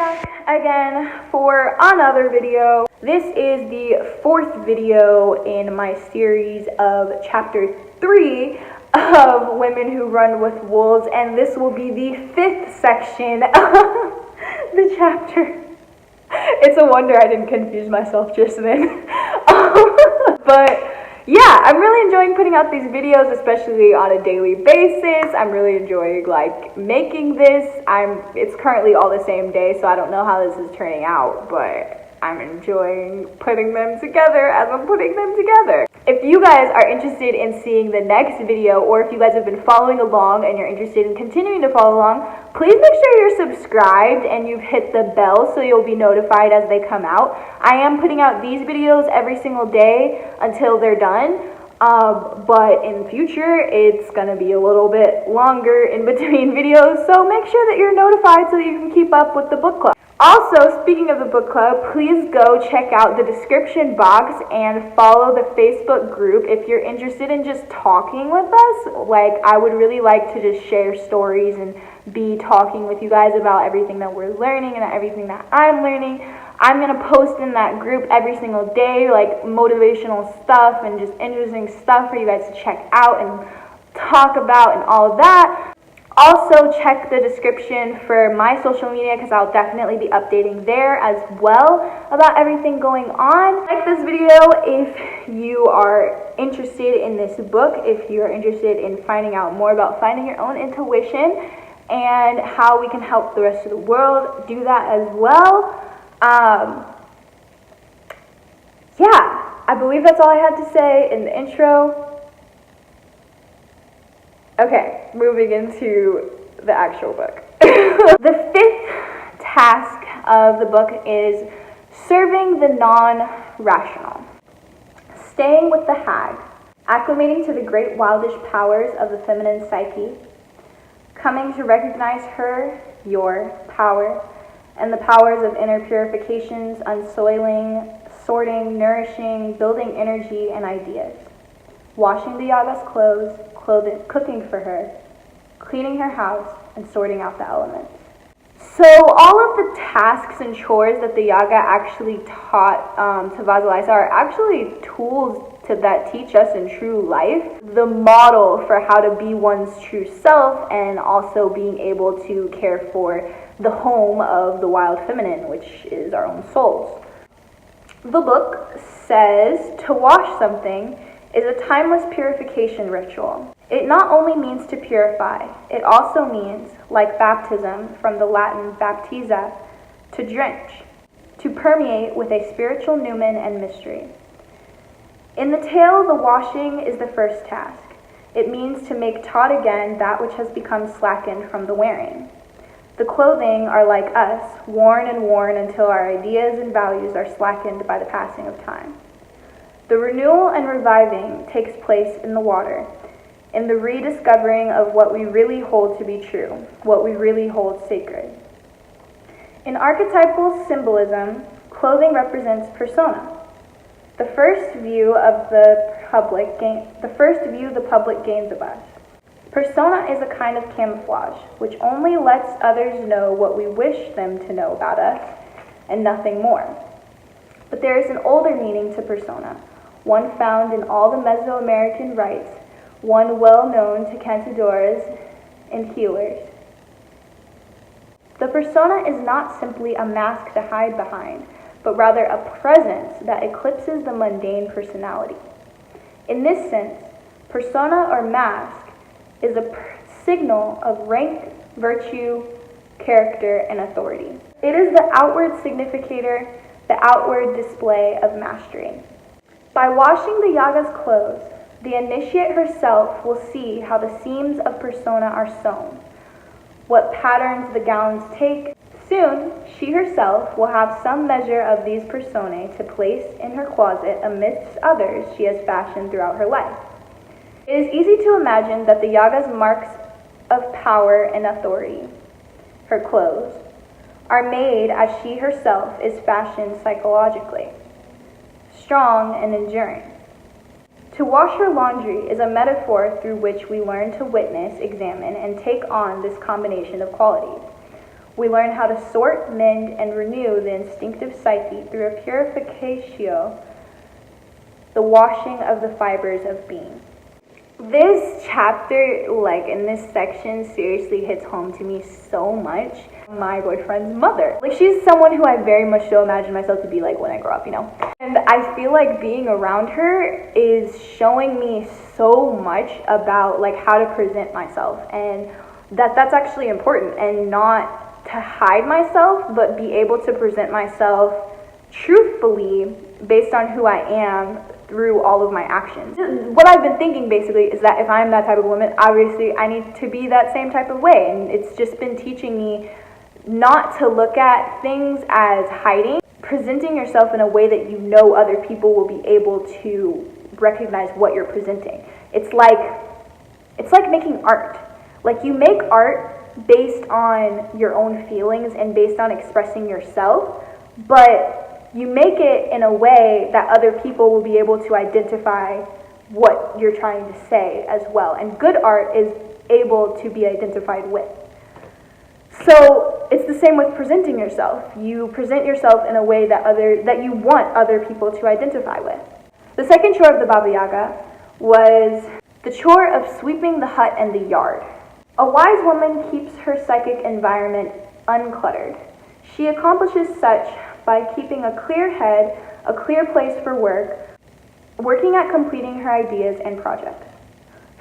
back again for another video. This is the fourth video in my series of chapter 3 of Women Who Run with Wolves, and this will be the fifth section of the chapter. It's a wonder I didn't confuse myself just then. But yeah, I'm really enjoying putting out these videos, especially on a daily basis. I'm really enjoying making this. It's currently all the same day, so I don't know how this is turning out, but I'm enjoying putting them together as I'm putting them together. If you guys are interested in seeing the next video, or if you guys have been following along and you're interested in continuing to follow along, please make sure you're subscribed and you've hit the bell so you'll be notified as they come out. I am putting out these videos every single day until they're done, but in the future it's gonna be a little bit longer in between videos, so make sure that you're notified so that you can keep up with the book club. Also, speaking of the book club, please go check out the description box and follow the Facebook group if you're interested in just talking with us. I would really like to just share stories and be talking with you guys about everything that we're learning and everything that I'm learning. I'm going to post in that group every single day, motivational stuff and just interesting stuff for you guys to check out and talk about and all of that. Also, check the description for my social media because I'll definitely be updating there as well about everything going on. Like this video if you are interested in this book, if you are interested in finding out more about finding your own intuition and how we can help the rest of the world do that as well. Yeah, I believe that's all I had to say in the intro. Okay, moving into the actual book. The fifth task of the book is serving the non-rational. Staying with the hag, acclimating to the great wildish powers of the feminine psyche, coming to recognize her, your power, and the powers of inner purifications, unsoiling, sorting, nourishing, building energy and ideas. Washing the Yaga's clothes, cooking for her, cleaning her house, and sorting out the elements. So all of the tasks and chores that the Yaga actually taught to Vasilisa are actually tools that teach us in true life the model for how to be one's true self and also being able to care for the home of the wild feminine, which is our own souls. The book says to wash something is a timeless purification ritual. It not only means to purify, it also means, like baptism from the Latin baptiza, to drench, to permeate with a spiritual numen and mystery. In the tale, the washing is the first task. It means to make taut again that which has become slackened from the wearing. The clothing are like us, worn and worn until our ideas and values are slackened by the passing of time. The renewal and reviving takes place in the water, in the rediscovering of what we really hold to be true, what we really hold sacred. In archetypal symbolism, clothing represents persona. The first view the public gains of us. Persona is a kind of camouflage, which only lets others know what we wish them to know about us, and nothing more. But there is an older meaning to persona, one found in all the Mesoamerican rites, one well known to cantadores and healers. The persona is not simply a mask to hide behind, but rather a presence that eclipses the mundane personality. In this sense, persona or mask is a signal of rank, virtue, character, and authority. It is the outward significator, the outward display of mastery. By washing the Yaga's clothes, the initiate herself will see how the seams of persona are sewn, what patterns the gowns take. Soon, she herself will have some measure of these personae to place in her closet amidst others she has fashioned throughout her life. It is easy to imagine that the Yaga's marks of power and authority, her clothes, are made as she herself is fashioned psychologically, strong and enduring. To wash her laundry is a metaphor through which we learn to witness, examine, and take on this combination of qualities. We learn how to sort, mend, and renew the instinctive psyche through a purificatio, the washing of the fibers of being. This chapter, like in this section, seriously hits home to me so much. My boyfriend's mother. Like, she's someone who I very much so imagine myself to be like when I grow up, you know? And I feel like being around her is showing me so much about like how to present myself, and that's actually important, and not to hide myself, but be able to present myself truthfully based on who I am through all of my actions. What I've been thinking basically is that if I'm that type of woman, obviously I need to be that same type of way, and it's just been teaching me not to look at things as hiding, presenting yourself in a way that you know other people will be able to recognize what you're presenting. It's like making art. Like, you make art based on your own feelings and based on expressing yourself, but you make it in a way that other people will be able to identify what you're trying to say as well. And good art is able to be identified with. So it's the same with presenting yourself. You present yourself in a way that you want other people to identify with. The second chore of the Baba Yaga was the chore of sweeping the hut and the yard. A wise woman keeps her psychic environment uncluttered. She accomplishes such by keeping a clear head, a clear place for work, working at completing her ideas and projects.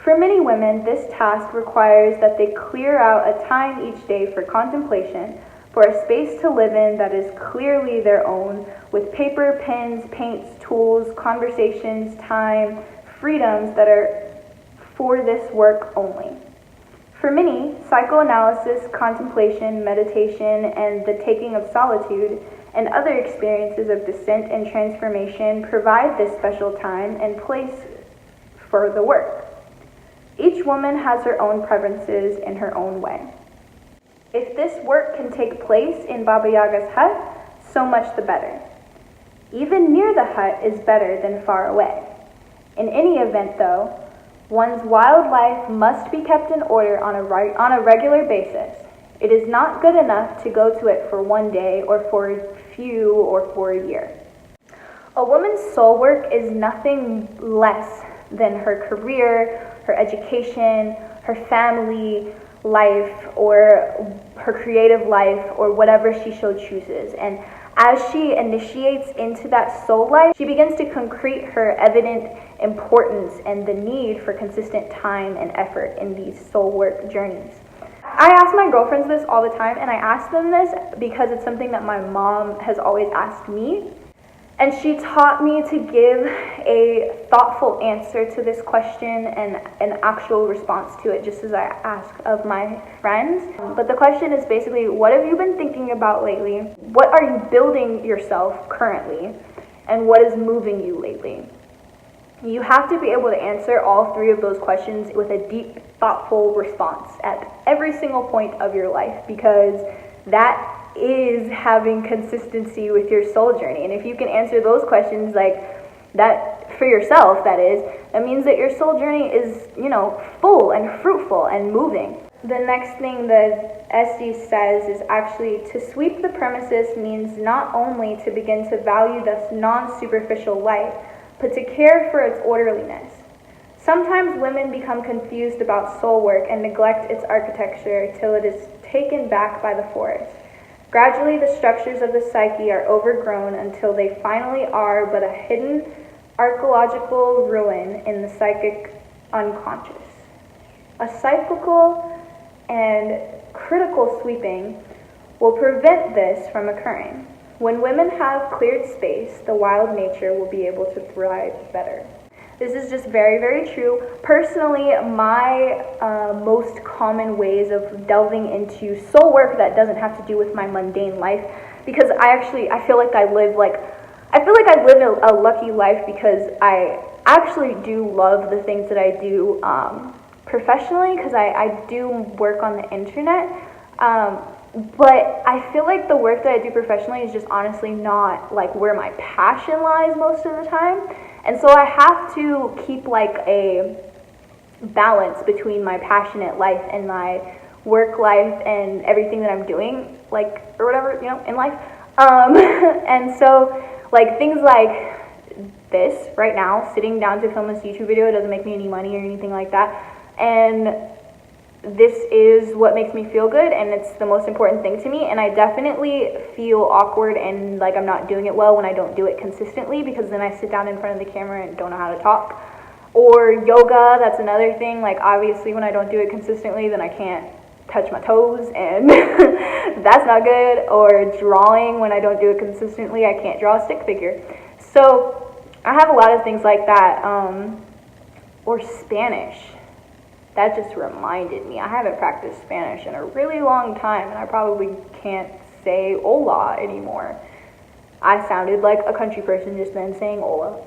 For many women, this task requires that they clear out a time each day for contemplation, for a space to live in that is clearly their own, with paper, pens, paints, tools, conversations, time, freedoms that are for this work only. For many, psychoanalysis, contemplation, meditation, and the taking of solitude and other experiences of descent and transformation provide this special time and place for the work. Each woman has her own preferences in her own way. If this work can take place in Baba Yaga's hut, so much the better. Even near the hut is better than far away. In any event, though, one's wild life must be kept in order on a regular basis. It is not good enough to go to it for one day or for a few or for a year. A woman's soul work is nothing less than her career, her education, her family life, or her creative life, or whatever she so chooses. And as she initiates into that soul life, she begins to concrete her evident importance and the need for consistent time and effort in these soul work journeys. I ask my girlfriends this all the time, and I ask them this because it's something that my mom has always asked me. And she taught me to give a thoughtful answer to this question and an actual response to it, just as I ask of my friends. But the question is basically, what have you been thinking about lately? What are you building yourself currently? And what is moving you lately? You have to be able to answer all three of those questions with a deep, thoughtful response at every single point of your life, because that is having consistency with your soul journey. And if you can answer those questions like that for yourself, that means that your soul journey is, full and fruitful and moving. The next thing the essay says is actually to sweep the premises means not only to begin to value this non-superficial life, but to care for its orderliness. Sometimes women become confused about soul work and neglect its architecture till it is taken back by the forest. Gradually, the structures of the psyche are overgrown until they finally are but a hidden archaeological ruin in the psychic unconscious. A cyclical and critical sweeping will prevent this from occurring. When women have cleared space, the wild nature will be able to thrive better. This is just very, very true. Personally, my most common ways of delving into soul work that doesn't have to do with my mundane life, because I feel like I live a lucky life, because I actually do love the things that I do professionally, because I do work on the internet. But I feel like the work that I do professionally is just honestly not like where my passion lies most of the time. And so I have to keep like a balance between my passionate life and my work life and everything that I'm doing, like, or whatever, you know, in life. And so, like, things like this right now, sitting down to film this YouTube video, doesn't make me any money or anything like that. And this is what makes me feel good, and it's the most important thing to me. And I definitely feel awkward and like I'm not doing it well when I don't do it consistently, because then I sit down in front of the camera and don't know how to talk. Or yoga, that's another thing. Like, obviously when I don't do it consistently, then I can't touch my toes, and that's not good. Or drawing, when I don't do it consistently, I can't draw a stick figure. So I have a lot of things like that. Or Spanish. That just reminded me, I haven't practiced Spanish in a really long time, and I probably can't say hola anymore. I sounded like a country person just then saying hola.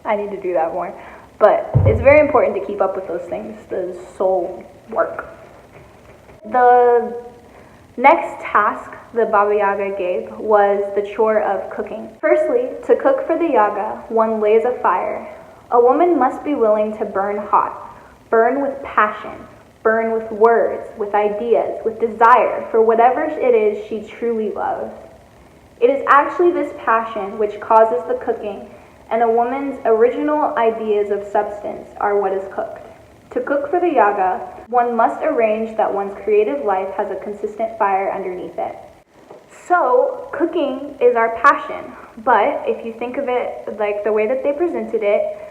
I need to do that more. But it's very important to keep up with those things, the soul work. The next task the Baba Yaga gave was the chore of cooking. Firstly, to cook for the Yaga, one lays a fire. A woman must be willing to burn hot, burn with passion, burn with words, with ideas, with desire for whatever it is she truly loves. It is actually this passion which causes the cooking, and a woman's original ideas of substance are what is cooked. To cook for the Yaga, one must arrange that one's creative life has a consistent fire underneath it. So, cooking is our passion, but if you think of it like the way that they presented it,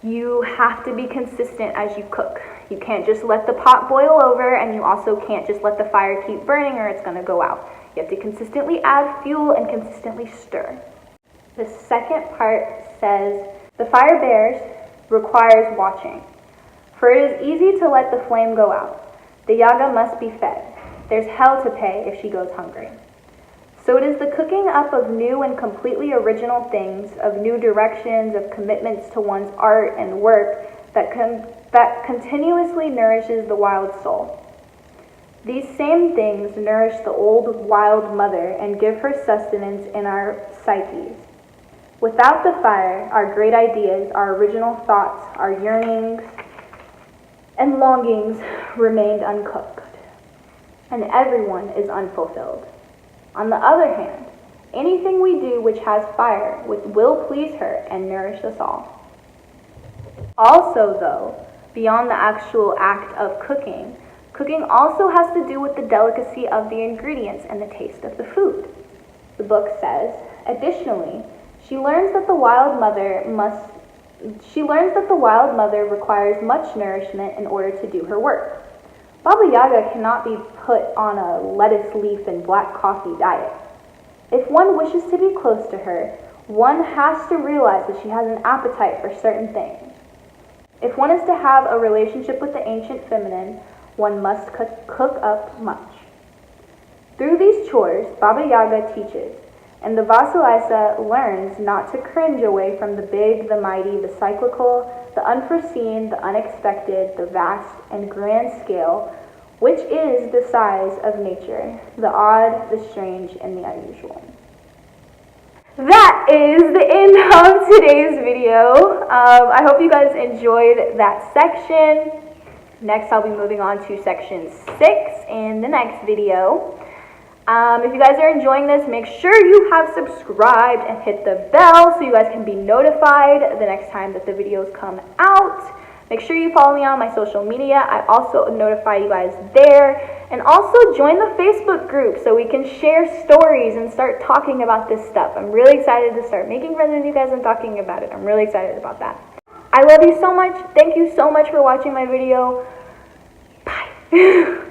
you have to be consistent as you cook. You can't just let the pot boil over, and you also can't just let the fire keep burning or it's going to go out. You have to consistently add fuel and consistently stir. The second part says, the fire bears requires watching, for it is easy to let the flame go out. The Yaga must be fed. There's hell to pay if she goes hungry. So it is the cooking up of new and completely original things, of new directions, of commitments to one's art and work that continuously nourishes the wild soul. These same things nourish the old wild mother and give her sustenance in our psyches. Without the fire, our great ideas, our original thoughts, our yearnings and longings remained uncooked, and everyone is unfulfilled. On the other hand, anything we do which has fire will please her and nourish us all. Also, though, beyond the actual act of cooking, cooking also has to do with the delicacy of the ingredients and the taste of the food. The book says, additionally, she learns that the wild mother requires much nourishment in order to do her work. Baba Yaga cannot be put on a lettuce leaf and black coffee diet. If one wishes to be close to her, one has to realize that she has an appetite for certain things. If one is to have a relationship with the ancient feminine, one must cook up much. Through these chores, Baba Yaga teaches, and the Vasilisa learns not to cringe away from the big, the mighty, the cyclical, the unforeseen, the unexpected, the vast and grand scale, which is the size of nature, the odd, the strange, and the unusual. That is the end of today's video. I hope you guys enjoyed that section. Next, I'll be moving on to section 6 in the next video. If you guys are enjoying this, make sure you have subscribed and hit the bell so you guys can be notified the next time that the videos come out. Make sure you follow me on my social media. I also notify you guys there. And also join the Facebook group so we can share stories and start talking about this stuff. I'm really excited to start making friends with you guys and talking about it. I'm really excited about that. I love you so much. Thank you so much for watching my video. Bye.